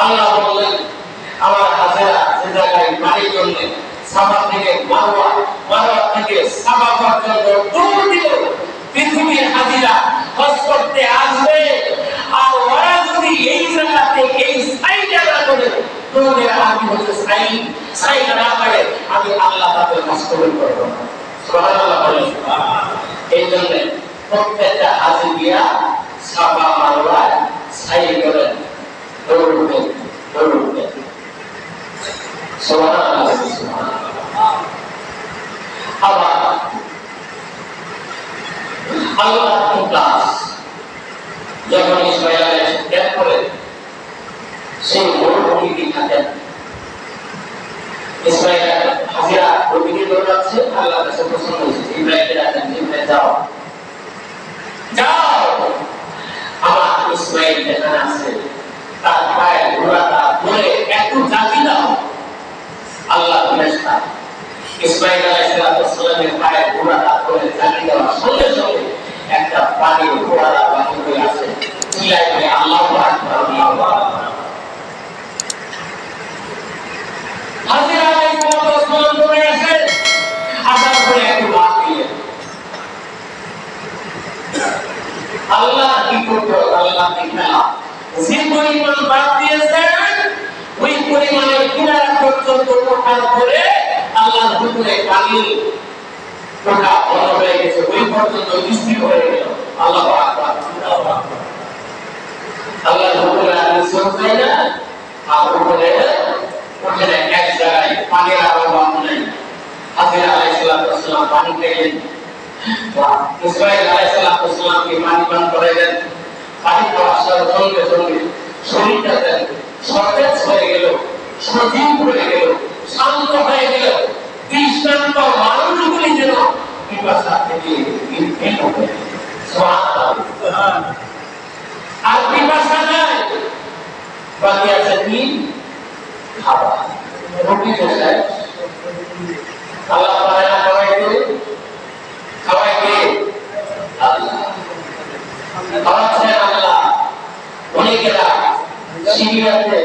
আল্লাহ বললেন আমার হাজেরা যে জায়গায় পানির জন্য সাফা থেকে মারওয়া, মারওয়া থেকে সাফা পর্যন্ত দৌড় দিল, পৃথিবীর হাজিরা হজ করতে আসবে, আর ওরা যদি এই জায়গাতে এই সাইডে না করে তোমাদের আগে হচ্ছে সাইড না করে, আমি আল্লাহ তাদের কাজ কবুল করব না। সুবহানাল্লাহ বলেন। এই জন্য প্রত্যেকটা হাজি গিয়া সাফা মারওয়া সাই করে দৌড়বেন। সুবহানাল্লাহ। আবার আল্লাহ কাজ যখন ইসমাঈল আলাইহিস ত্যাগ করে সেই মরুভূমিতে থাকেন, ইসমাঈল হাজিরা ওদিকে দৌড়াচ্ছে, আল্লাহর কাছে প্রশ্ন হয়েছে ইব্রাহিমকে ডাকেন, ইব্রাহিম যাও যাও, আমার ইসমাঈল যেখানে আছে তার পায়ে ঘোড়াটা ধরে একটু জাতি দাও। আল্লাহ ফেরেশতা ইসমাঈল আলাইহিস সালামের পায়ে ঘোড়াটা ধরে জাতি দেওয়ার সঙ্গে সঙ্গে একটা পানির ফোয়ারা বাহির হয়ে আসে, চিল্লায় বলে আল্লাহু আকবার, আল্লাহু আকবার। হাজিরা আলাইহিস সালাম ধরে আসে, আসার পরে একটু লাফ দিলেন। আল্লাহ কি করবে? আল্লাহ দেখলেন যে পরিমাণ বাদ দিয়েছেন ওই পরিমাণের কিনারা পর্যন্ত ওঠার পরে আল্লাহর হুকুমে পানি ওঠা বন্ধ হয়ে গেছে, ওই পর্যন্ত স্থির হয়ে গেল। আল্লাহু আকবার, আল্লাহু আকবার। আল্লাহর হুকুমে আর নিশ্চয় হয় না, আর উপরে ওখানে এক জায়গায় পানির অভাব নেই। হাজিরা আলাইহিস সালাম পানি পেলেন, ইসমাঈল আলাইহিস সালামকে পানি পান করাইলেন। পানি খাওয়ার সঙ্গে সঙ্গে শরীরটা সতেজ হয়ে গেল, সজীব হয়ে গেল, শান্ত হয়ে গেল। দৃষ্টান্ত মানুষগুলি যেন পিপাসা থেকে নির্ভীক হয়ে গেল। সুবহানাল্লাহ। আর পিপাসা নাই, বাকি আছে কি? খাবার। রুটি বসায় আল্লাহ পায়না খাওয়াইতে আল্লাহ খাওয়াচ্ছেন আল্লাহ। অনেকেরা সিরিয়াতে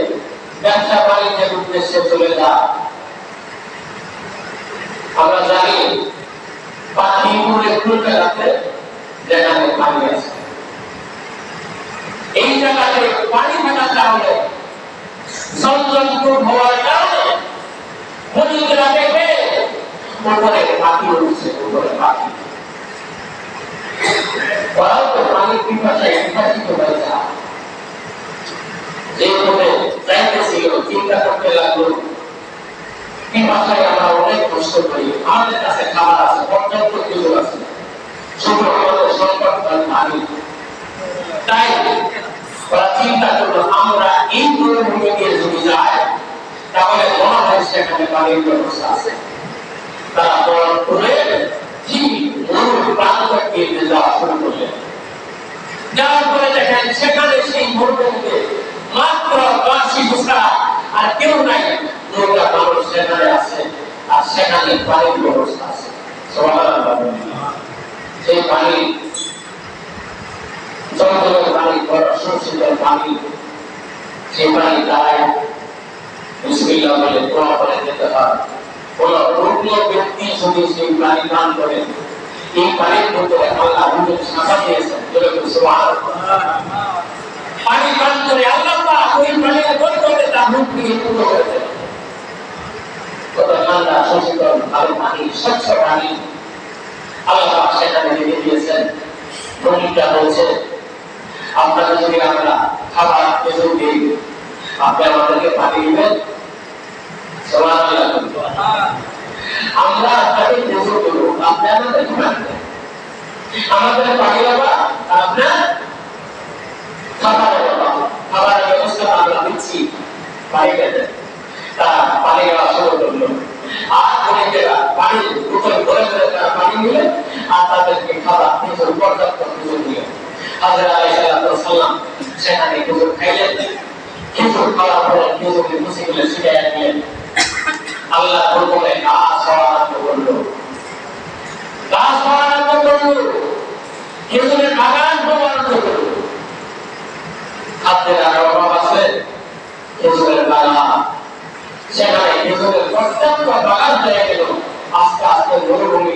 ব্যবসা বাণিজ্যের উদ্দেশ্যে চলে যায়। আমরা জানি পাখিপুরে খুলতে রাখতে যেখানে পানি আছে, এই জায়গাতে পানি থাকার কারণে জমজমপুর হওয়ার কারণে মনিকেরা দেখে উপরে পাখি উঠছে, উপরে পাখি ওরাও তো পানির পিপাসায় বিভাজিত হয়ে যায়। যে উপরে যাইতেছিল চিন্তা করতে লাগলো পিপাসায় আমরা অনেক কষ্ট করি, আমাদের কাছে খাবার আছে, পর্যাপ্ত কিছু আছে, শুধু আমাদের সংকট পানি। তাই ওরা চিন্তা করলো আমরা এই মরুভূমি দিয়ে যদি যাই তাহলে মনে হয় সেখানে পানির ব্যবস্থা আছে। তারা করে মরুর প্রান্ত দিয়ে যাওয়া শুরু করলেন। যাওয়ার পরে দেখেন সেখানে সেই মরুভূমিতে মাত্র 80 বছর আর কেউ নাই, নৌকা মানুষ সেখানে আছে, আর সেখানে পানির ব্যবস্থা আছে। সুবহানাল্লাহ। সেই পানি জমজমের পানি, সুশীতল পানি, সেই পানি দ্বারাই বিসমিল্লাহ বলে দোয়া করে যেতে হয়। কোন রুগ্ন ব্যক্তি যদি সেই পানি পান করেন, এই পানির মধ্যে আল্লাহ হুকুম শাখা দিয়েছেন, সুবহানাল্লাহ। পানি পান করে আল্লাহ ওই পানির বরকতে তার মুখ থেকে পূর্ণ হয়েছে। কত ঠান্ডা সুশীতল ভালো পানি, স্বচ্ছ পানি আল্লাহ সেখানে রেখে দিয়েছেন। ভূমিকা বলছে আপনারা যদি আমরা খাবার খেজুর দিই, আপনি আমাদেরকে পানি দিবেন। আমরা আপনাকে খেজুর দেবো, আপনি আমাদেরকে পানি দেন। আমাদের পানি বাবা, আপনার খাবারের বাবা, খাবারের ব্যবস্থা আমরা দিচ্ছি, পানি দেন। তারা পানি দেওয়া শুরু করলো। আর অনেকেরা পানি বোতল ভরে ভরে তারা পানি নিলেন, আর তাদেরকে খাবার খেজুর পর্যাপ্ত খেজুর দিলেন। হাজরা আলাইহিস সালাম সেখানে খেজুর খাইলেন। খেজুর খাওয়ার পরে খেজুরকে মুসিগুলো ছিটাইয়া দিলেন। আল্লাহ হুকুমে গাছ হওয়া আরম্ভ করলো, গাছ হওয়া আরম্ভ করলো, খেজুরের বাগান হওয়া আরম্ভ করলো। খাদ্যের আর অভাব আছে, ফসলের পর্যাপ্ত বাগান হয়ে গেল। আস্তে আস্তে মরুভূমি